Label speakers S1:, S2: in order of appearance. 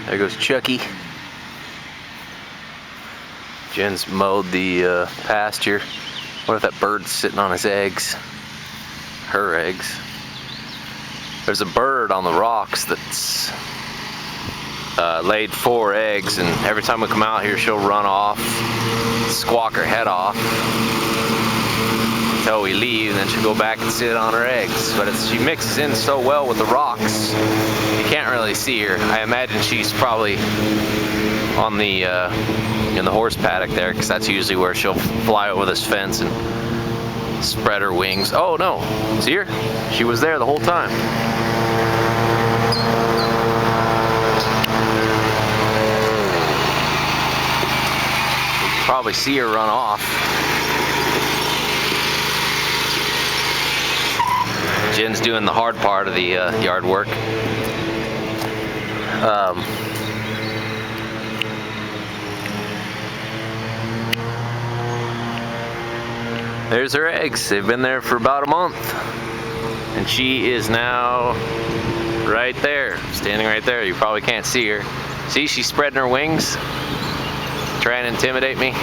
S1: There goes Chucky. Jen's mowed the pasture. What if that bird's sitting on his eggs? Her eggs. There's a bird on the rocks that's laid 4 eggs, and every time we come out here she'll run off, squawk her head off until we leave, and then she'll go back and sit on her eggs. But she mixes in so well with the rocks, you can't really see her. I imagine she's probably on the in the horse paddock there, because that's usually where she'll fly over this fence and spread her wings. Oh no, see her? She was there the whole time. You can probably see her run off. Jen's doing the hard part of the yard work. There's her eggs. They've been there for about a month. And she is now right there, standing right there. You probably can't see her. See, she's spreading her wings, trying to intimidate me.